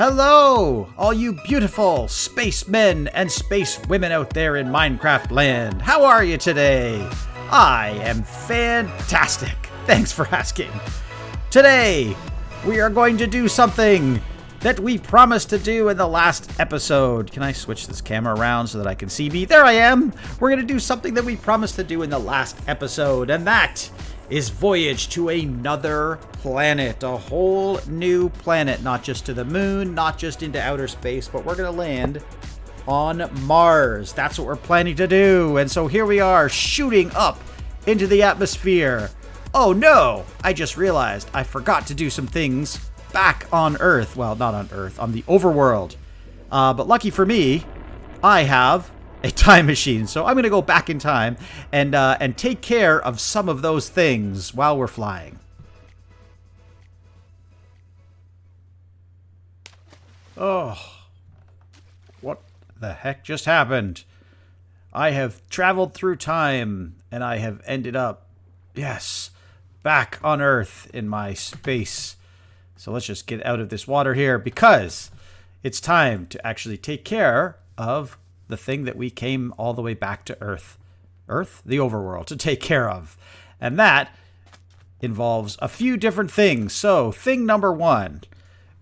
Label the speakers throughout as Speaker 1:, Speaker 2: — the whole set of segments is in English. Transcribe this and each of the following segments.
Speaker 1: Hello, all you beautiful spacemen and space women out there in Minecraft land. How are you today? I am fantastic. Thanks for asking. Today, we are going to do something that we promised to do in the last episode. Can I switch this camera around so that I can see me? There I am. We're going to do something that we promised to do in the last episode, and that is voyage to another planet, a whole new planet, not just to the moon, not just into outer space, but we're going to land on Mars. That's what we're planning to do. And so here we are shooting up into the atmosphere. Oh no, I just realized I forgot to do some things back on Earth. Well, not on Earth, on the overworld. But lucky for me, I have a time machine, so I'm going to go back in time and take care of some of those things while we're flying. Oh, what the heck just happened? I have traveled through time, and I have ended up, yes, back on Earth in my space. So let's just get out of this water here, because it's time to actually take care of the thing that we came all the way back to Earth, the overworld, to take care of. And that involves a few different things. So thing number one,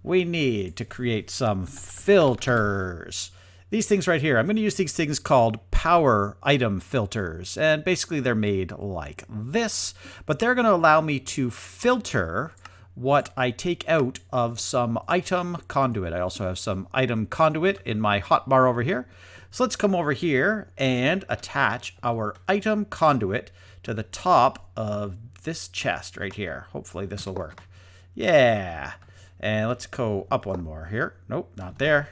Speaker 1: we need to create some filters. These things right here, I'm going to use these things called power item filters. And basically they're made like this, but they're going to allow me to filter what I take out of some item conduit. I also have some item conduit in my hotbar over here. So let's come over here and attach our item conduit to the top of this chest right here. Hopefully this will work. Yeah. And let's go up one more here. Nope, not there.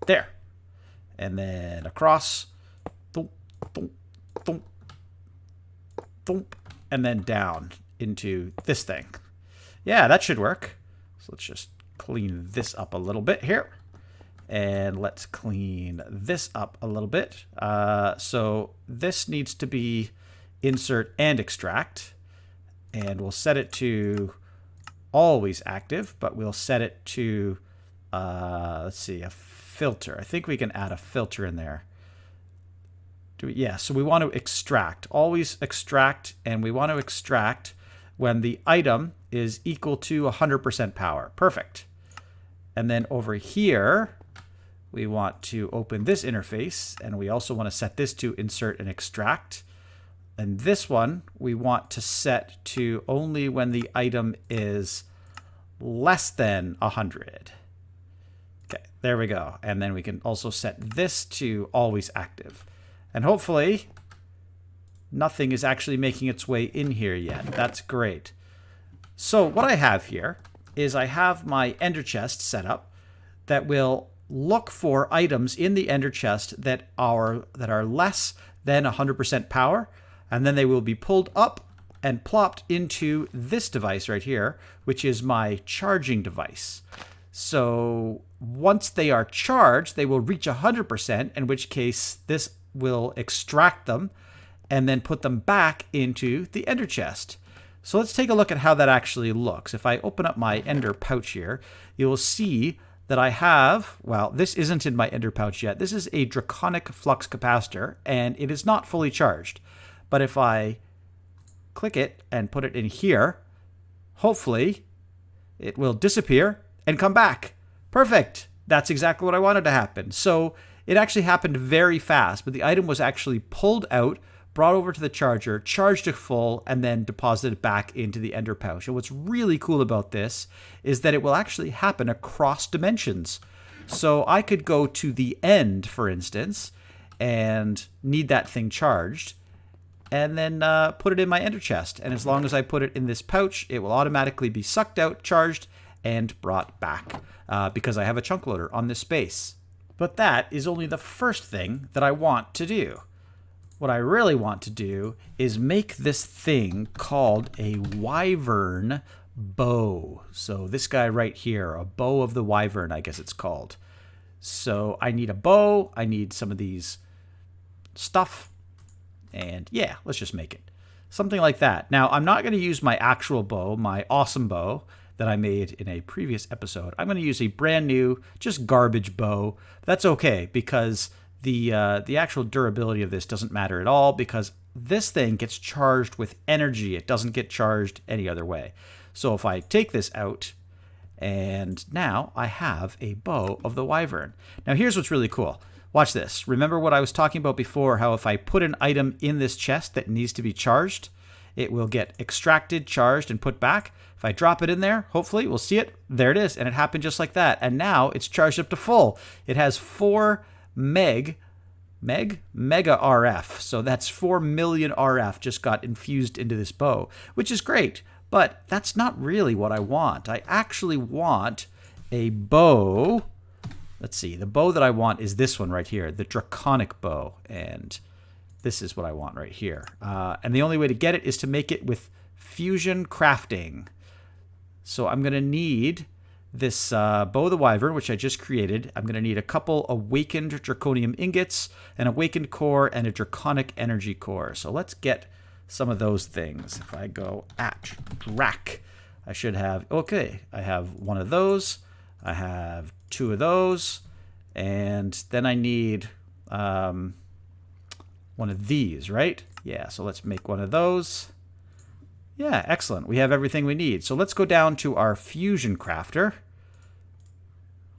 Speaker 1: There. And then across. Thump, thump, thump, thump, and then down into this thing. Yeah, that should work. So let's just clean this up a little bit here. And let's clean this up a little bit. So this needs to be insert and extract. And we'll set it to always active, but we'll set it to, let's see, a filter. I think we can add a filter in there. Yeah, so we want to extract, always extract, and we want to extract when the item is equal to 100% power. Perfect. And then over here, we want to open this interface, and we also want to set this to insert and extract. And this one, we want to set to only when the item is less than 100. Okay, there we go. And then we can also set this to always active. And hopefully, nothing is actually making its way in here yet. That's great. So what I have here is I have my ender chest set up that will look for items in the ender chest that are less than 100% power, and then they will be pulled up and plopped into this device right here, which is my charging device. So once they are charged, they will reach 100%, in which case this will extract them and then put them back into the ender chest. So let's take a look at how that actually looks. If I open up my ender pouch here, you will see that I have, well, this isn't in my ender pouch yet. This is a draconic flux capacitor, and it is not fully charged. But if I click it and put it in here, hopefully it will disappear and come back. Perfect. That's exactly what I wanted to happen. So it actually happened very fast, but the item was actually pulled out, brought over to the charger, charged to full, and then deposited back into the ender pouch. And what's really cool about this is that it will actually happen across dimensions. So I could go to the end, for instance, and need that thing charged, and then put it in my ender chest. And as long as I put it in this pouch, it will automatically be sucked out, charged, and brought back because I have a chunk loader on this space. But that is only the first thing that I want to do. What I really want to do is make this thing called a wyvern bow. So this guy right here, a bow of the wyvern, I guess it's called. So I need a bow, I need some of these stuff, and yeah, let's just make it. Something like that. Now, I'm not going to use my actual bow, my awesome bow that I made in a previous episode. I'm going to use a brand new, just garbage bow. That's okay, because the actual durability of this doesn't matter at all, because this thing gets charged with energy. It doesn't get charged any other way. So if I take this out, and now I have a bow of the Wyvern. Now here's what's really cool. Watch this. Remember what I was talking about before, how if I put an item in this chest that needs to be charged, it will get extracted, charged, and put back. If I drop it in there, hopefully we'll see it. There it is, and it happened just like that. And now it's charged up to full. It has 4 mega RF. So that's 4 million RF just got infused into this bow, which is great. But that's not really what I want. I actually want a bow. Let's see. The bow that I want is this one right here, the Draconic bow. And this is what I want right here. And the only way to get it is to make it with fusion crafting. So I'm going to need this bow of the Wyvern, which I just created. I'm going to need a couple awakened draconium ingots, an awakened core, and a draconic energy core. So let's get some of those things. If I go at Drac, I should have, okay, I have one of those, I have 2 of those, and then I need one of these, right? Yeah, so let's make one of those. Yeah, excellent. We have everything we need. So let's go down to our fusion crafter.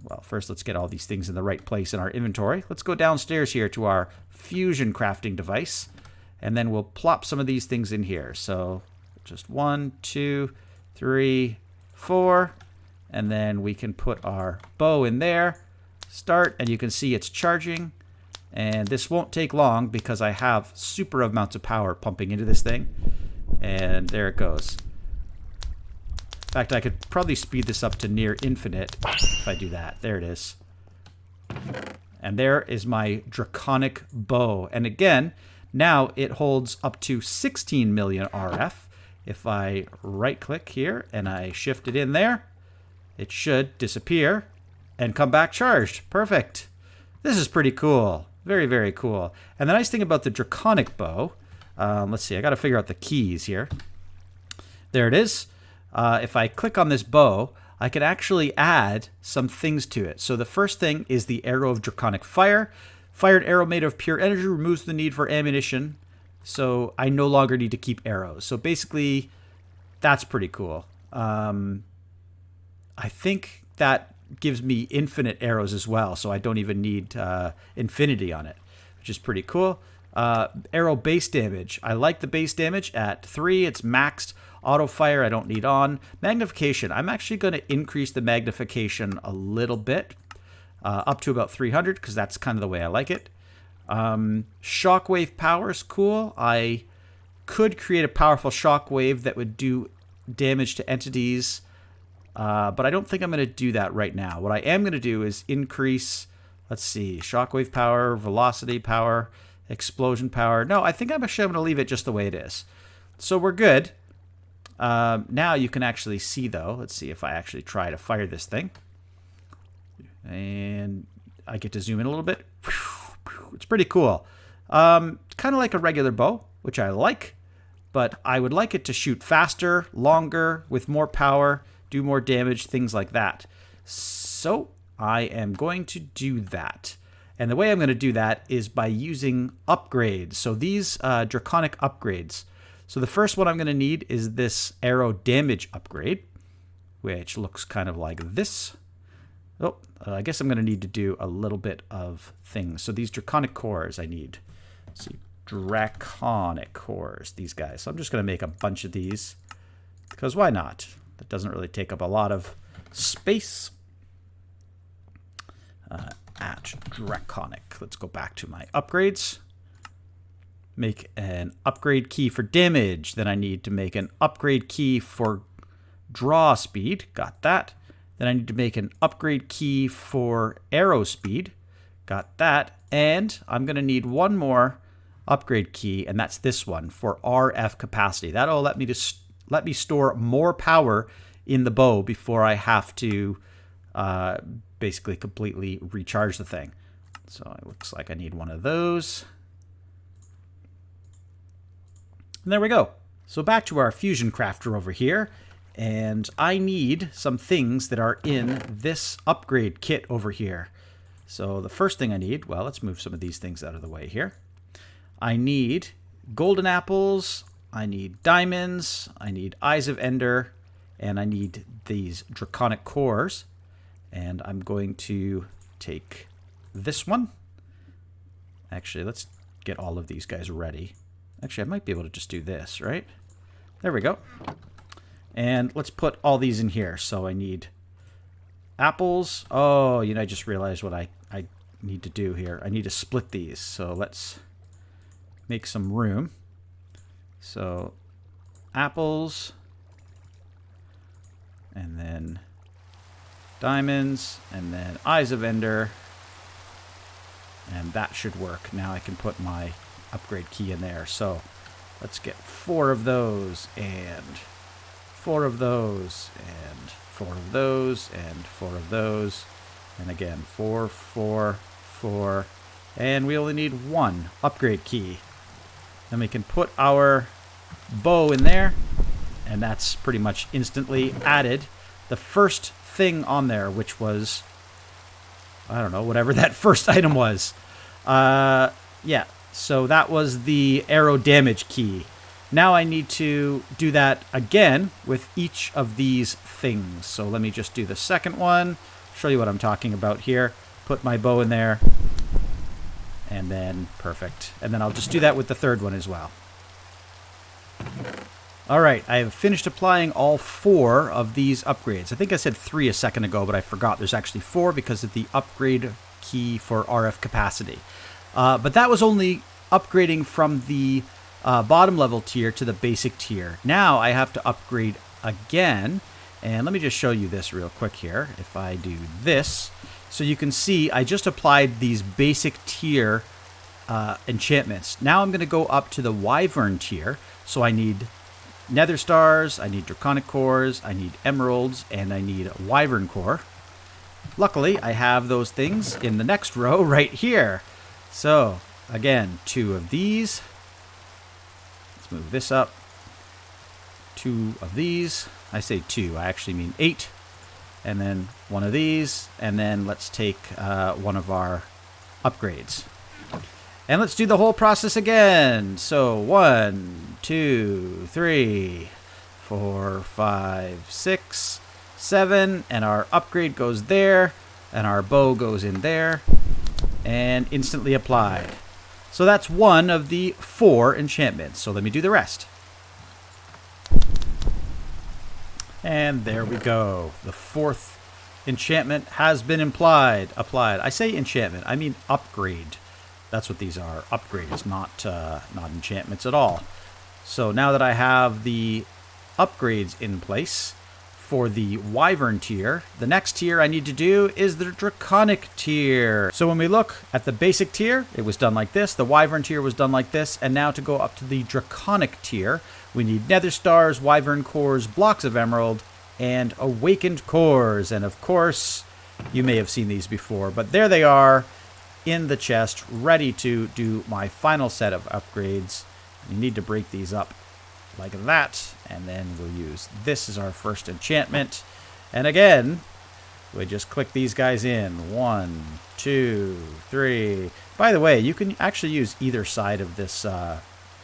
Speaker 1: Well, first let's get all these things in the right place in our inventory. Let's go downstairs here to our fusion crafting device. And then we'll plop some of these things in here. So just 1, 2, 3, 4. And then we can put our bow in there. Start, and you can see it's charging. And this won't take long because I have super amounts of power pumping into this thing. And there it goes. In fact, I could probably speed this up to near infinite if I do that. There it is. And there is my Draconic bow. And again, now it holds up to 16 million RF. If I right-click here and I shift it in there, it should disappear and come back charged. Perfect. This is pretty cool. Very, very cool. And the nice thing about the Draconic bow, let's see, I got to figure out the keys here. There it is. If I click on this bow, I can actually add some things to it. So the first thing is the arrow of Draconic fire. Fired arrow made of pure energy removes the need for ammunition, so I no longer need to keep arrows. So basically, that's pretty cool. I think that gives me infinite arrows as well, so I don't even need infinity on it, which is pretty cool. Arrow base damage. I like the base damage at 3. It's maxed. Auto fire I don't need on. Magnification. I'm actually going to increase the magnification a little bit. Up to about 300, because that's kind of the way I like it. Shockwave power is cool. I could create a powerful shockwave that would do damage to entities, but I don't think I'm going to do that right now. What I am going to do is increase, let's see, shockwave power, velocity power, explosion power. No, I think I'm actually going to leave it just the way it is. So we're good. Now you can actually see, though. Let's see if I actually try to fire this thing. And I get to zoom in a little bit. It's pretty cool. Kind of like a regular bow, which I like, but I would like it to shoot faster, longer, with more power, do more damage, things like that. So I am going to do that. And the way I'm going to do that is by using upgrades. So these Draconic upgrades. So the first one I'm going to need is this arrow damage upgrade, which looks kind of like this. Oh, I guess I'm going to need to do a little bit of things. So these Draconic cores I need. Let's see, Draconic cores, these guys. So I'm just going to make a bunch of these, because why not? That doesn't really take up a lot of space. At Draconic. Let's go back to my upgrades. Make an upgrade key for damage. Then I need to make an upgrade key for draw speed. Got that. Then I need to make an upgrade key for arrow speed. Got that. And I'm going to need one more upgrade key, and that's this one for RF capacity. That'll let me store more power in the bow before I have to basically completely recharge the thing. So it looks like I need one of those. And there we go. So back to our fusion crafter over here. And I need some things that are in this upgrade kit over here. So the first thing I need, well, let's move some of these things out of the way here. I need golden apples, I need diamonds, I need eyes of Ender, and I need these draconic cores. And I'm going to take this one. Actually, let's get all of these guys ready. Actually, I might be able to just do this, right? There we go. And let's put all these in here. So I need apples. Oh, I just realized what I need to do here. I need to split these. So let's make some room. So apples. And then diamonds. And then eyes of Ender. And that should work. Now I can put my upgrade key in there. So let's get 4 of those, and 4 of those, and 4 of those, and 4 of those. And again, 4, 4, 4. And we only need 1 upgrade key. Then we can put our bow in there, and that's pretty much instantly added the first thing on there, which was, I don't know, whatever that first item was. Yeah, so that was the arrow damage key. Now I need to do that again with each of these things. So let me just do the second one, show you what I'm talking about here. Put my bow in there, and then perfect. And then I'll just do that with the third one as well. All right, I have finished applying all 4 of these upgrades. I think I said 3 a second ago, but I forgot. There's actually 4 because of the upgrade key for RF capacity. But that was only upgrading from the bottom level tier to the basic tier. Now I have to upgrade again. And let me just show you this real quick here. If I do this, so you can see I just applied these basic tier enchantments. Now I'm going to go up to the Wyvern tier. So I need Nether Stars, I need Draconic Cores, I need Emeralds, and I need Wyvern Core. Luckily, I have those things in the next row right here. So, again, 2 of these. Let's move this up. 2 of these. I say 2, I actually mean 8. And then 1 of these. And then let's take 1 of our upgrades. And let's do the whole process again. So 1, 2, 3, 4, 5, 6, 7. And our upgrade goes there. And our bow goes in there. And instantly applied. So that's 1 of the 4 enchantments. So let me do the rest. And there we go. The 4th enchantment has been applied. I say enchantment, I mean upgrade. That's what these are. Upgrades, not enchantments at all. So now that I have the upgrades in place for the Wyvern tier, the next tier I need to do is the Draconic tier. So when we look at the basic tier, it was done like this. The Wyvern tier was done like this. And now to go up to the Draconic tier, we need Nether Stars, Wyvern Cores, Blocks of Emerald, and Awakened Cores. And of course, you may have seen these before, but there they are in the chest, ready to do my final set of upgrades. You need to break these up like that, and then we'll use this as our first enchantment. And again, we just click these guys in. 1, 2, 3. By the way, you can actually use either side of this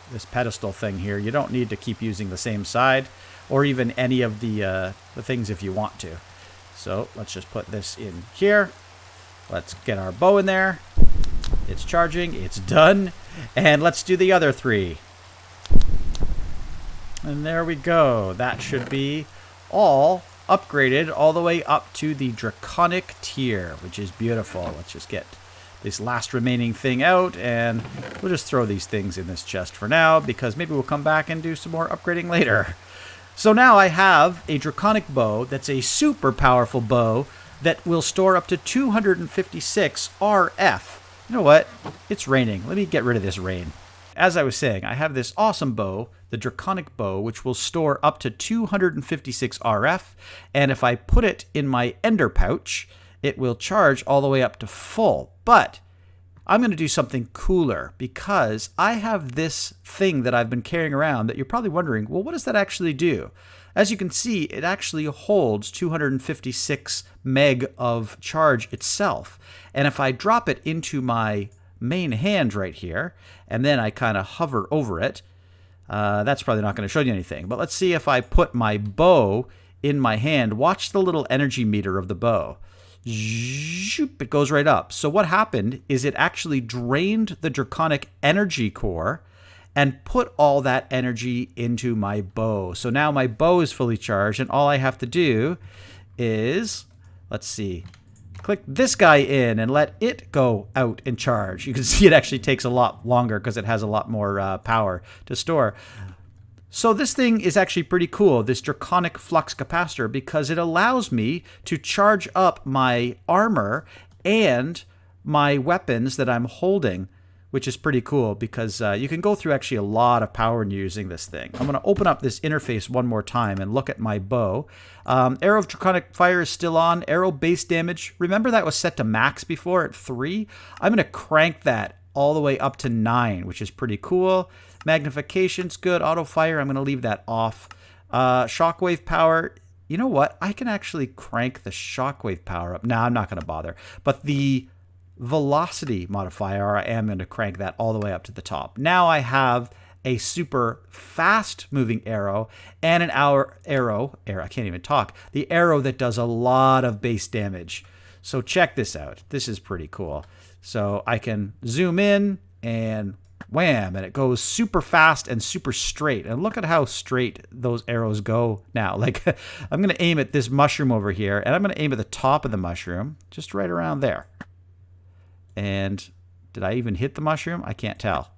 Speaker 1: this pedestal thing here. You don't need to keep using the same side, or even any of the things if you want to. So let's just put this in here. Let's get our bow in there. It's charging. It's done. And let's do the other 3. And there we go. That should be all upgraded all the way up to the Draconic tier, which is beautiful. Let's just get this last remaining thing out, and we'll just throw these things in this chest for now, because maybe we'll come back and do some more upgrading later. So now I have a Draconic bow that's a super powerful bow that will store up to 256 RF. You know what? It's raining. Let me get rid of this rain. As I was saying, I have this awesome bow, the Draconic bow, which will store up to 256 RF, and if I put it in my ender pouch, it will charge all the way up to full. But I'm going to do something cooler, because I have this thing that I've been carrying around that you're probably wondering, well, what does that actually do? As you can see, it actually holds 256 meg of charge itself. And if I drop it into my main hand right here, and then I kind of hover over it, that's probably not going to show you anything. But let's see if I put my bow in my hand. Watch the little energy meter of the bow. Zoop, it goes right up. So what happened is it actually drained the draconic energy core and put all that energy into my bow. So now my bow is fully charged, and all I have to do is, let's see, click this guy in and let it go out and charge. You can see it actually takes a lot longer because it has a lot more power to store. So this thing is actually pretty cool, this draconic flux capacitor, because it allows me to charge up my armor and my weapons that I'm holding, which is pretty cool because you can go through actually a lot of power in using this thing. I'm going to open up this interface one more time and look at my bow. Arrow of Draconic Fire is still on. Arrow base damage, remember that was set to max before at 3? I'm going to crank that all the way up to 9, which is pretty cool. Magnification's good. Auto fire, I'm going to leave that off. Shockwave power, you know what? I can actually crank the shockwave power up. No, I'm not going to bother. But the velocity modifier, I am going to crank that all the way up to the top. Now I have a super fast moving arrow and an arrow, I can't even talk, the arrow that does a lot of base damage. So check this out. This is pretty cool. So I can zoom in and wham, and it goes super fast and super straight. And look at how straight those arrows go now. Like, I'm going to aim at this mushroom over here, and I'm going to aim at the top of the mushroom, just right around there. And did I even hit the mushroom? I can't tell.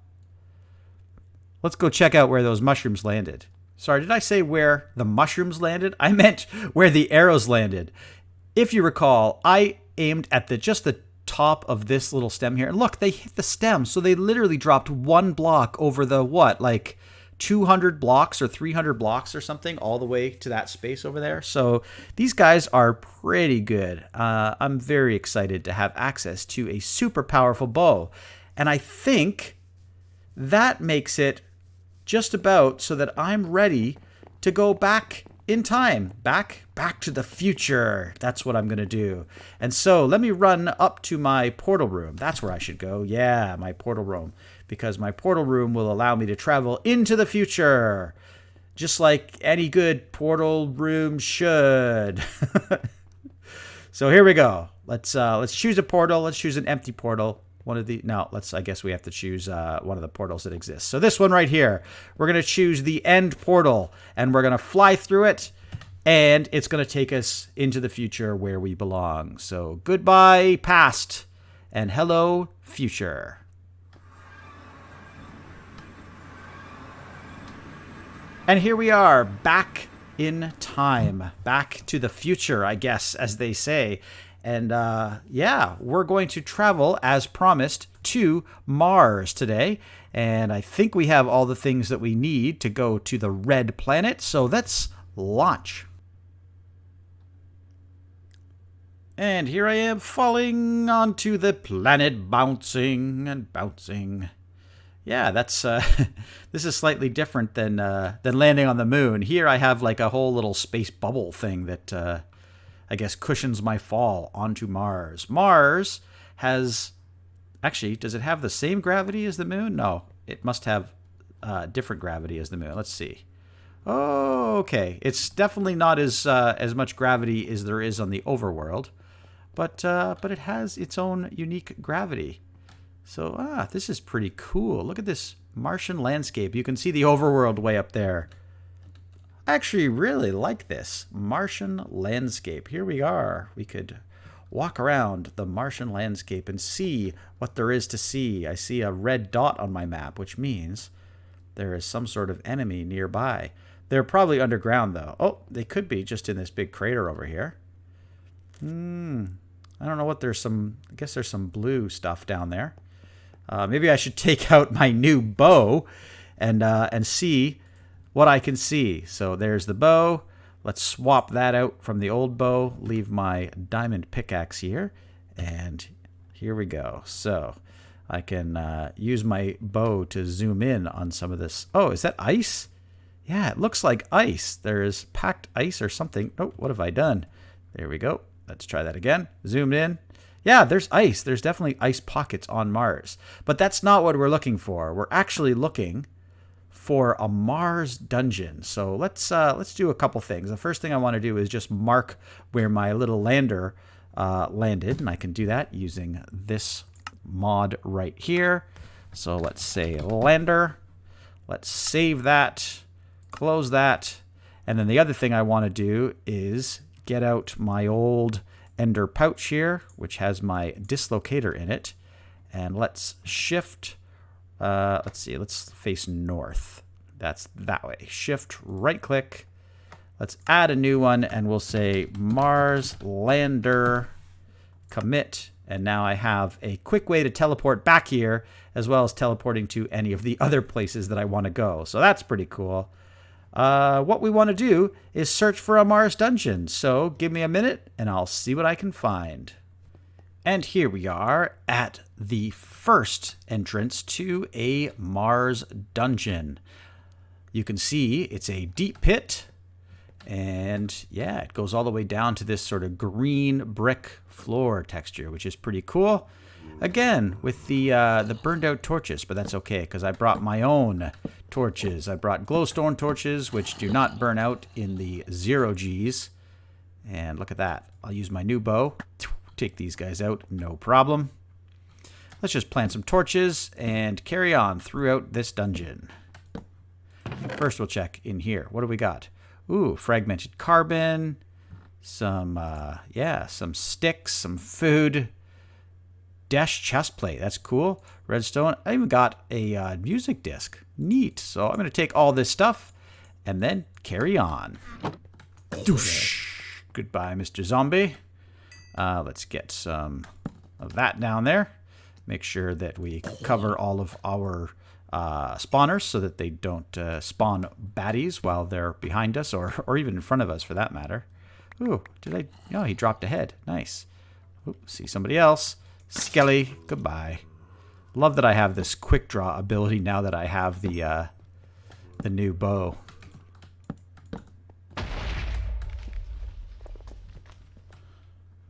Speaker 1: Let's go check out where those mushrooms landed. Sorry, did I say where the mushrooms landed? I meant where the arrows landed. If you recall, I aimed at just the top of this little stem here. And look, they hit the stem. So they literally dropped one block over the, what, like 200 blocks or 300 blocks or something all the way to that space over there. So these guys are pretty good. I'm very excited to have access to a super powerful bow. And I think that makes it just about so that I'm ready to go back in time, back to the future. That's what I'm going to do. And so let me run up to my portal room. That's where I should go. Yeah, my portal room. Because my portal room will allow me to travel into the future. Just like any good portal room should. So here we go. Let's choose a portal. Let's choose an empty portal. I guess we have to choose one of the portals that exists. So this one right here, we're going to choose the end portal, and we're going to fly through it, and it's going to take us into the future where we belong. So goodbye, past, and hello, future. And here we are, back in time, back to the future, I guess, as they say. And yeah, we're going to travel, as promised, to Mars today. And I think we have all the things that we need to go to the red planet. So let's launch. And here I am falling onto the planet, bouncing and bouncing. Yeah, that's this is slightly different than landing on the moon. Here I have like a whole little space bubble thing that I guess cushions my fall onto Mars. Mars has, actually, does it have the same gravity as the moon? No, it must have different gravity as the moon. Let's see. Oh, okay. It's definitely not as much gravity as there is on the overworld, but it has its own unique gravity. So this is pretty cool. Look at this Martian landscape. You can see the overworld way up there. I actually really like this Martian landscape. Here we are. We could walk around the Martian landscape and see what there is to see. I see a red dot on my map, which means there is some sort of enemy nearby. They're probably underground, though. Oh, they could be just in this big crater over here. I don't know what I guess there's some blue stuff down there. Maybe I should take out my new bow and see what I can see. So there's the bow. Let's swap that out from the old bow. Leave my diamond pickaxe here. And here we go. So I can use my bow to zoom in on some of this. Oh, is that ice? Yeah, it looks like ice. There is packed ice or something. Oh, what have I done? There we go. Let's try that again. Zoom in. Yeah, there's ice. There's definitely ice pockets on Mars. But that's not what we're looking for. We're actually looking for a Mars dungeon. So let's do a couple things. The first thing I want to do is just mark where my little lander landed, and I can do that using this mod right here. So let's say lander. Let's save that, close that, and then the other thing I want to do is get out my old ender pouch here, which has my dislocator in it, and let's shift. Let's see, let's face north. That's that way. Shift, right click. Let's add a new one, and we'll say Mars Lander commit. And now I have a quick way to teleport back here, as well as teleporting to any of the other places that I want to go. So that's pretty cool. What we want to do is search for a Mars dungeon. So give me a minute, and I'll see what I can find. And here we are at the first entrance to a Mars dungeon. You can see it's a deep pit, and yeah, it goes all the way down to this sort of green brick floor texture, which is pretty cool. Again, with the burned out torches, but that's okay because I brought my own torches. I brought glowstone torches, which do not burn out in the 0 Gs. And look at that. I'll use my new bow. Take these guys out, no problem. Let's just plant some torches and carry on throughout this dungeon. First, we'll check in here. What do we got? Ooh, fragmented carbon, some sticks, some food, Desh chest plate. That's cool. Redstone. I even got a music disc. Neat. So I'm going to take all this stuff and then carry on. Doosh. Goodbye, Mr. Zombie. Let's get some of that down there. Make sure that we cover all of our spawners so that they don't spawn baddies while they're behind us or even in front of us for that matter. Ooh, oh, he dropped a head. Nice. Ooh, see somebody else. Skelly, goodbye. Love that I have this quick draw ability now that I have the new bow.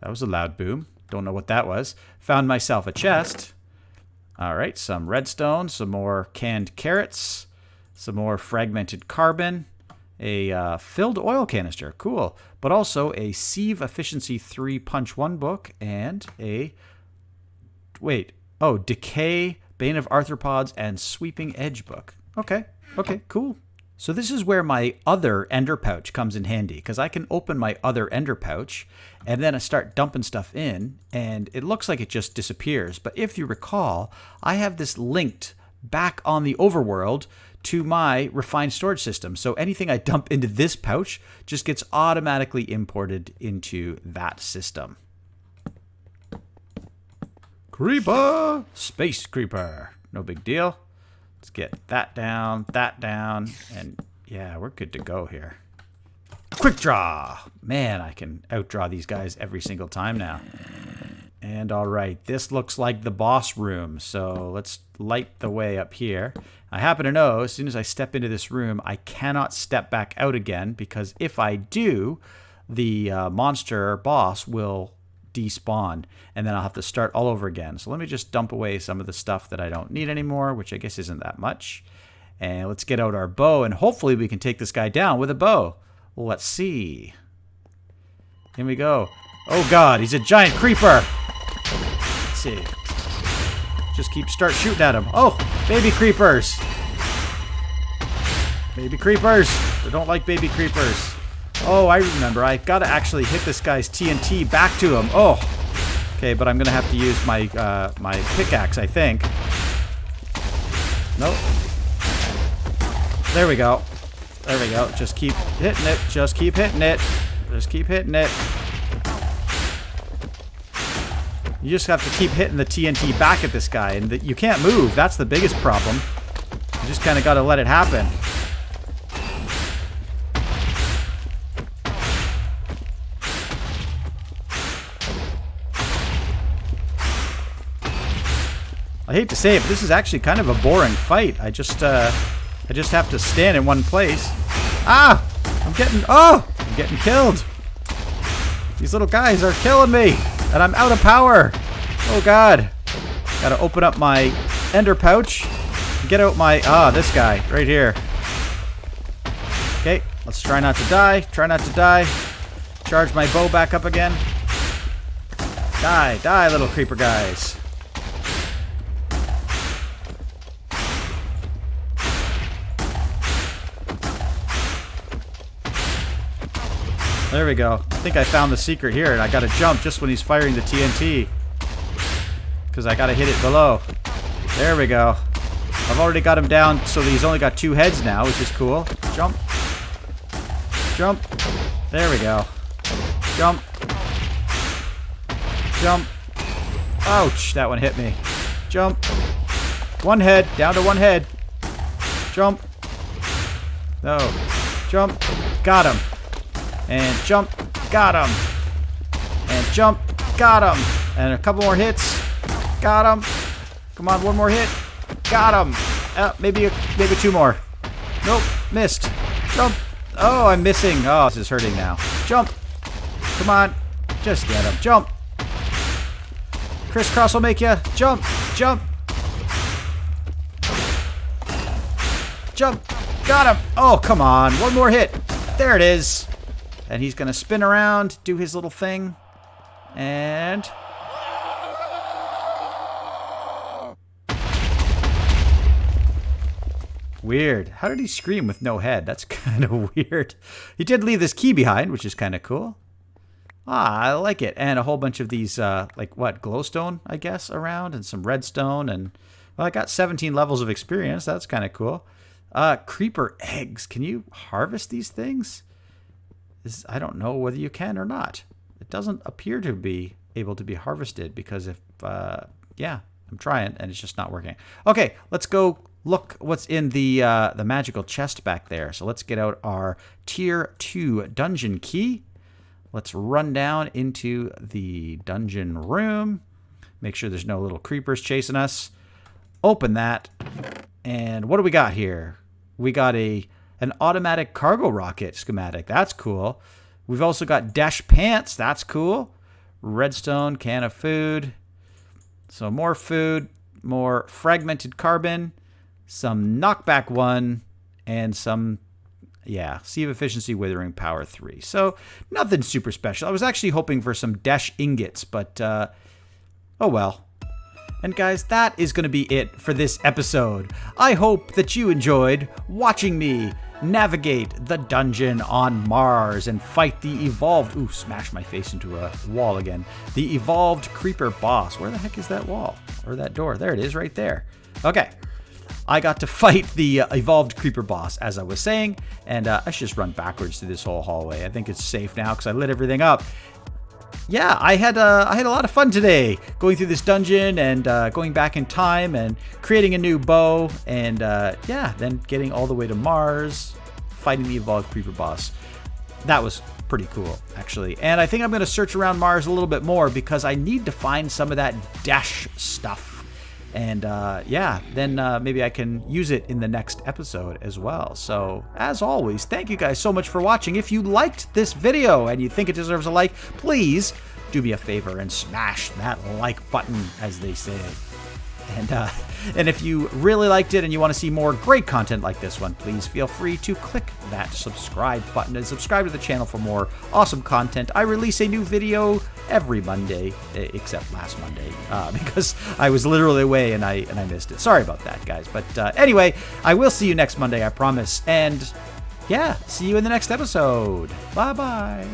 Speaker 1: That was a loud boom. Don't know what that was. Found myself a chest. All right, some redstone, some more canned carrots, some more fragmented carbon, a filled oil canister. Cool. But also a Sieve Efficiency 3 Punch 1 book and a... Wait. Oh, Decay, Bane of Arthropods, and Sweeping Edge book. Okay. Okay, cool. So this is where my other ender pouch comes in handy, because I can open my other ender pouch and then I start dumping stuff in and it looks like it just disappears. But if you recall, I have this linked back on the overworld to my refined storage system. So anything I dump into this pouch just gets automatically imported into that system. Creeper! Space creeper. No big deal. Let's get that down, and yeah, we're good to go here. Quick draw! Man, I can outdraw these guys every single time now. And alright, this looks like the boss room, so let's light the way up here. I happen to know, as soon as I step into this room, I cannot step back out again, because if I do, the monster boss will despawn, and then I'll have to start all over again. So let me just dump away some of the stuff that I don't need anymore, which I guess isn't that much. And let's get out our bow, and hopefully we can take this guy down with a bow. Well, let's see. Here we go. Oh god, he's a giant creeper. Let's see. Just start shooting at him. Oh, baby creepers. Baby creepers. I don't like baby creepers. Oh, I remember. I gotta actually hit this guy's TNT back to him. Oh, okay, but I'm gonna have to use my my pickaxe, I think. Nope. There we go. There we go. Just keep hitting it. Just keep hitting it. Just keep hitting it. You just have to keep hitting the TNT back at this guy, and you can't move. That's the biggest problem. You just kind of gotta let it happen. I hate to say it, but this is actually kind of a boring fight. I just have to stand in one place. Ah! I'm getting killed. These little guys are killing me. And I'm out of power. Oh, God. Gotta open up my ender pouch. Get out my... this guy right here. Okay, let's try not to die. Try not to die. Charge my bow back up again. Die, die, little creeper guys. There we go. I think I found the secret here, and I gotta jump just when he's firing the TNT. Because I gotta hit it below. There we go. I've already got him down so that he's only got 2 heads now, which is cool. Jump. Jump. There we go. Jump. Jump. Ouch, that one hit me. Jump. 1 head, down to 1 head. Jump. No. Jump. Got him. And jump. Got him. And jump. Got him. And a couple more hits. Got him. Come on, 1 more hit. Got him. Maybe 2 more. Nope. Missed. Jump. Oh, I'm missing. Oh, this is hurting now. Jump. Come on. Just get him. Jump. Crisscross will make you. Jump. Jump. Jump. Got him. Oh, come on. 1 more hit. There it is. And he's going to spin around, do his little thing. And... weird. How did he scream with no head? That's kind of weird. He did leave this key behind, which is kind of cool. I like it. And a whole bunch of these, like what, glowstone, I guess, around. And some redstone. And, well, I got 17 levels of experience. That's kind of cool. Creeper eggs. Can you harvest these things? I don't know whether you can or not. It doesn't appear to be able to be harvested because if, yeah, I'm trying and it's just not working. Okay, let's go look what's in the magical chest back there. So let's get out our tier 2 dungeon key. Let's run down into the dungeon room. Make sure there's no little creepers chasing us. Open that. And what do we got here? We got an automatic cargo rocket schematic. That's cool. We've also got dash pants. That's cool. Redstone, can of food. So more food, more fragmented carbon, some knockback 1, and some, yeah, sieve efficiency withering power 3. So nothing super special. I was actually hoping for some dash ingots, but oh well. And guys, that is going to be it for this episode. I hope that you enjoyed watching me navigate the dungeon on Mars and fight the evolved... Ooh, smash my face into a wall again. The evolved creeper boss. Where the heck is that wall? Or that door? There it is, right there. Okay. I got to fight the evolved creeper boss, as I was saying. And I should just run backwards through this whole hallway. I think it's safe now because I lit everything up. Yeah, I had a lot of fun today going through this dungeon and going back in time and creating a new bow and yeah, then getting all the way to Mars, fighting the evolved creeper boss. That was pretty cool, actually. And I think I'm going to search around Mars a little bit more because I need to find some of that dash stuff. And yeah, then maybe I can use it in the next episode as well. So, as always, thank you guys so much for watching. If you liked this video and you think it deserves a like, please do me a favor and smash that like button, as they say. And if you really liked it and you want to see more great content like this one, please feel free to click that subscribe button and subscribe to the channel for more awesome content. I release a new video every Monday, except last Monday, because I was literally away and I missed it. Sorry about that, guys. But anyway, I will see you next Monday, I promise. And yeah, see you in the next episode. Bye-bye.